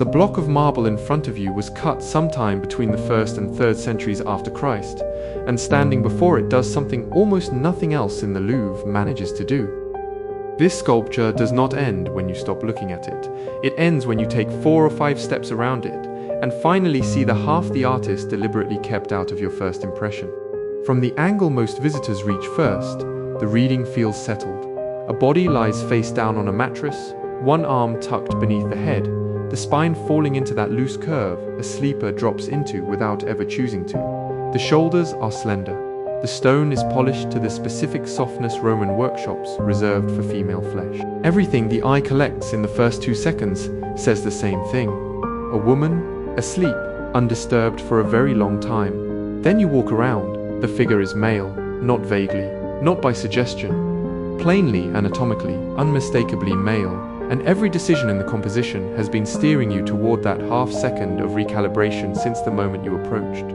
The block of marble in front of you was cut sometime between the 1st and 3rd centuries after Christ, and standing before it does something almost nothing else in the Louvre manages to do. This sculpture does not end when you stop looking at it. It ends when you take 4 or 5 steps around it, and finally see the half the artist deliberately kept out of your first impression. From the angle most visitors reach first, the reading feels settled. A body lies face down on a mattress, one arm tucked beneath the head, the spine falling into that loose curve a sleeper drops into without ever choosing to. The shoulders are slender. The stone is polished to the specific softness Roman workshops reserved for female flesh. Everything the eye collects in the first 2 seconds says the same thing. A woman, asleep, undisturbed for a very long time. Then you walk around. The figure is male, not vaguely, not by suggestion. Plainly, anatomically, unmistakably male. And every decision in the composition has been steering you toward that half second of recalibration since the moment you approached.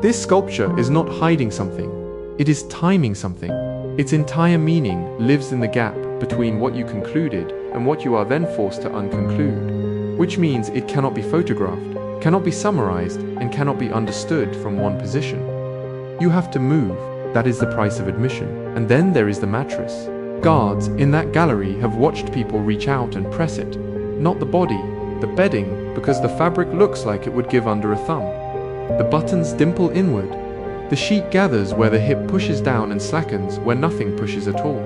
This sculpture is not hiding something, it is timing something. Its entire meaning lives in the gap between what you concluded and what you are then forced to unconclude, which means it cannot be photographed, cannot be summarized, and cannot be understood from one position. You have to move, that is the price of admission. And then there is the mattress. Guards in that gallery have watched people reach out and press it. Not the body, the bedding, because the fabric looks like it would give under a thumb. The buttons dimple inward. The sheet gathers where the hip pushes down and slackens where nothing pushes at all.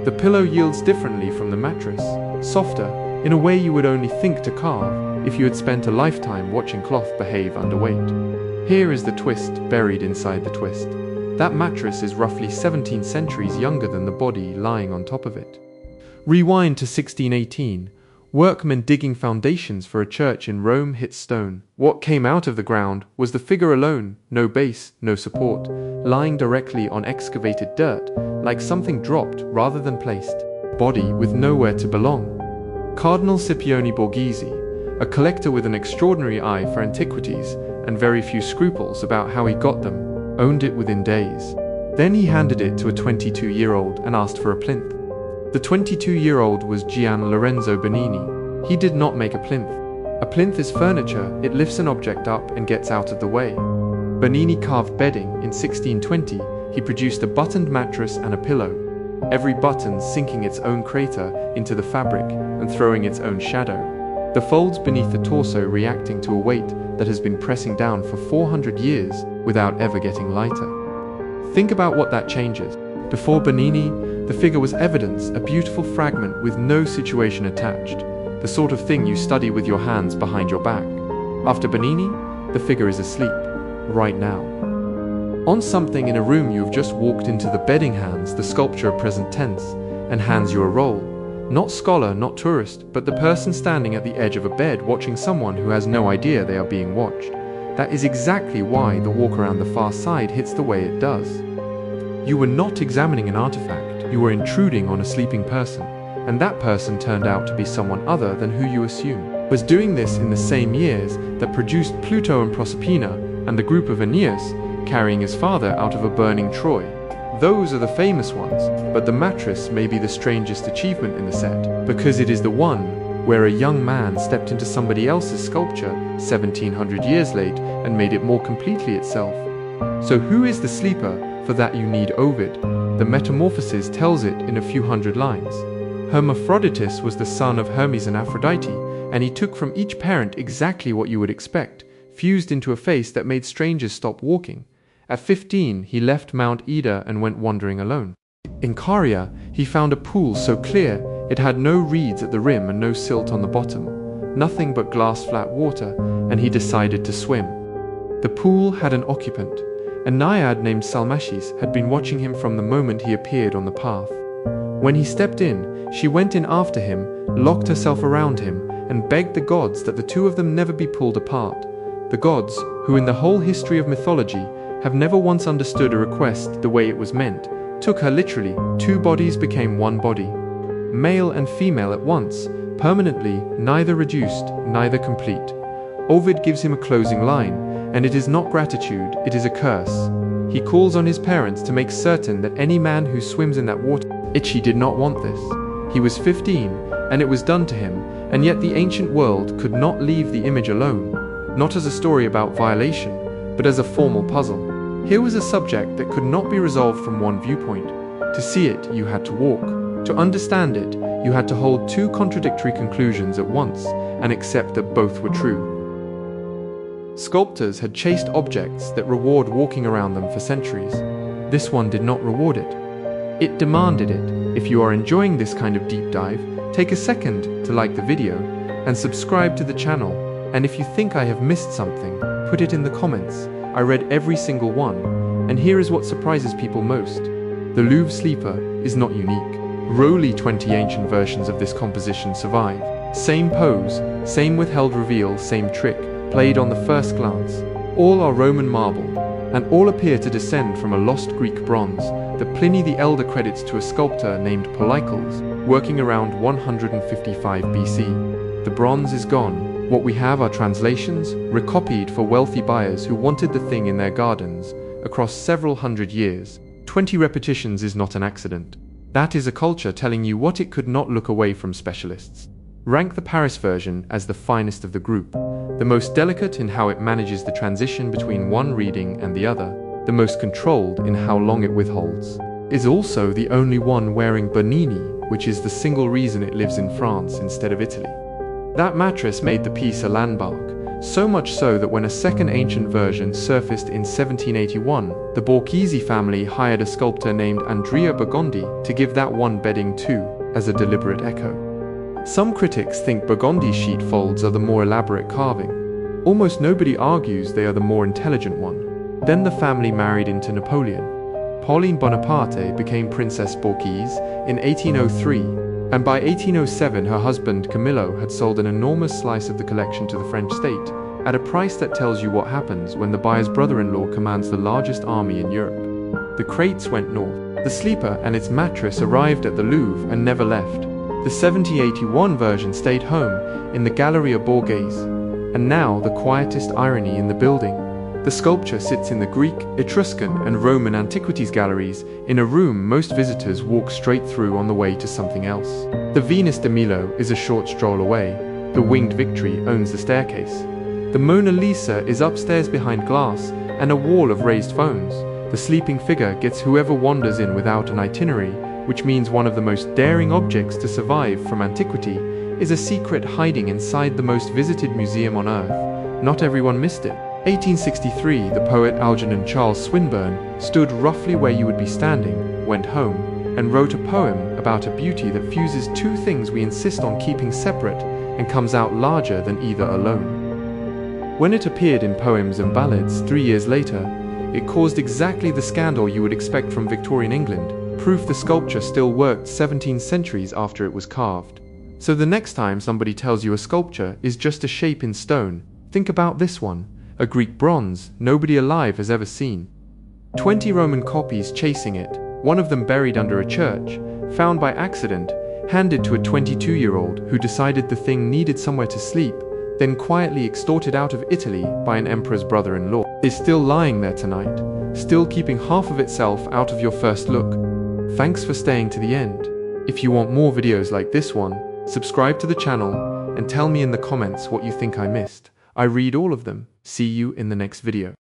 The pillow yields differently from the mattress, softer, in a way you would only think to carve if you had spent a lifetime watching cloth behave under weight. Here is the twist buried inside the twist. That mattress is roughly 17 centuries younger than the body lying on top of it. Rewind to 1618. Workmen digging foundations for a church in Rome hit stone. What came out of the ground was the figure alone, no base, no support, lying directly on excavated dirt, like something dropped rather than placed. Body with nowhere to belong. Cardinal Scipione Borghese, a collector with an extraordinary eye for antiquities and very few scruples about how he got them, owned it within days. Then he handed it to a 22-year-old and asked for a plinth. The 22-year-old was Gian Lorenzo Bernini. He did not make a plinth. A plinth is furniture, it lifts an object up and gets out of the way. Bernini carved bedding. In 1620, he produced a buttoned mattress and a pillow, every button sinking its own crater into the fabric and throwing its own shadow. The folds beneath the torso reacting to a weight that has been pressing down for 400 years without ever getting lighter. Think about what that changes. Before Bernini, the figure was evidence, a beautiful fragment with no situation attached, the sort of thing you study with your hands behind your back. After Bernini, the figure is asleep, right now. On something in a room you have just walked into, the bedding hands the sculpture present tense and hands you a roll. Not scholar, not tourist, but the person standing at the edge of a bed watching someone who has no idea they are being watched. That is exactly why the walk around the far side hits the way it does. You were not examining an artifact, you were intruding on a sleeping person, and that person turned out to be someone other than who you assume. Was doing this in the same years that produced Pluto and Proserpina and the group of Aeneas carrying his father out of a burning Troy. Those are the famous ones, but the mattress may be the strangest achievement in the set, because it is the one where a young man stepped into somebody else's sculpture 1700 years late and made it more completely itself. So who is the sleeper? For that you need Ovid. The Metamorphoses tells it in a few hundred lines. Hermaphroditus was the son of Hermes and Aphrodite, and he took from each parent exactly what you would expect, fused into a face that made strangers stop walking. At 15, he left Mount Ida and went wandering alone. In Caria, he found a pool so clear it had no reeds at the rim and no silt on the bottom, nothing but glass flat water, and he decided to swim. The pool had an occupant. A naiad named Salmaches had been watching him from the moment he appeared on the path. When he stepped in, she went in after him, locked herself around him, and begged the gods that the two of them never be pulled apart. The gods, who in the whole history of mythology have never once understood a request the way it was meant, took her literally. Two bodies became one body. Male and female at once, permanently, neither reduced, neither complete. Ovid gives him a closing line, and it is not gratitude, it is a curse. He calls on his parents to make certain that any man who swims in that water. Itchy did not want this. He was 15, and it was done to him, And yet the ancient world could not leave the image alone, not as a story about violation, but as a formal puzzle. Here was a subject that could not be resolved from one viewpoint. To see it, you had to walk. To understand it, you had to hold two contradictory conclusions at once and accept that both were true. Sculptors had chased objects that reward walking around them for centuries. This one did not reward it. It demanded it. If you are enjoying this kind of deep dive, take a second to like the video and subscribe to the channel. And if you think I have missed something, put it in the comments. I read every single one, and here is what surprises people most. The Louvre sleeper is not unique. Roughly 20 ancient versions of this composition survive. Same pose, same withheld reveal, same trick, played on the first glance. All are Roman marble, and all appear to descend from a lost Greek bronze that Pliny the Elder credits to a sculptor named Polycles, working around 155 BC. The bronze is gone. What we have are translations, recopied for wealthy buyers who wanted the thing in their gardens, across several hundred years. 20 repetitions is not an accident. That is a culture telling you what it could not look away from specialists. Rank the Paris version as the finest of the group, the most delicate in how it manages the transition between one reading and the other, the most controlled in how long it withholds. Is also the only one wearing Bernini, which is the single reason it lives in France instead of Italy. That mattress made the piece a landmark, so much so that when a second ancient version surfaced in 1781, the Borghese family hired a sculptor named Andrea Burgondi to give that one bedding too, as a deliberate echo. Some critics think Burgondi's sheet folds are the more elaborate carving. Almost nobody argues they are the more intelligent one. Then the family married into Napoleon. Pauline Bonaparte became Princess Borghese in 1803, and by 1807 her husband Camillo had sold an enormous slice of the collection to the French state, at a price that tells you what happens when the buyer's brother-in-law commands the largest army in Europe. The crates went north. The sleeper and its mattress arrived at the Louvre and never left. The 1781 version stayed home in the Galleria Borghese, and now the quietest irony in the building. The sculpture sits in the Greek, Etruscan, and Roman antiquities galleries in a room most visitors walk straight through on the way to something else. The Venus de Milo is a short stroll away. The Winged Victory owns the staircase. The Mona Lisa is upstairs behind glass and a wall of raised phones. The sleeping figure gets whoever wanders in without an itinerary, which means one of the most daring objects to survive from antiquity is a secret hiding inside the most visited museum on Earth. Not everyone missed it. 1863, the poet Algernon Charles Swinburne stood roughly where you would be standing, went home, and wrote a poem about a beauty that fuses two things we insist on keeping separate and comes out larger than either alone. When it appeared in Poems and Ballads 3 years later, it caused exactly the scandal you would expect from Victorian England, proof the sculpture still worked 17 centuries after it was carved. So the next time somebody tells you a sculpture is just a shape in stone, think about this one. A Greek bronze nobody alive has ever seen. 20 Roman copies chasing it, one of them buried under a church, found by accident, handed to a 22-year-old who decided the thing needed somewhere to sleep, then quietly extorted out of Italy by an emperor's brother-in-law, is still lying there tonight, still keeping half of itself out of your first look. Thanks for staying to the end. If you want more videos like this one, subscribe to the channel and tell me in the comments what you think I missed. I read all of them. See you in the next video.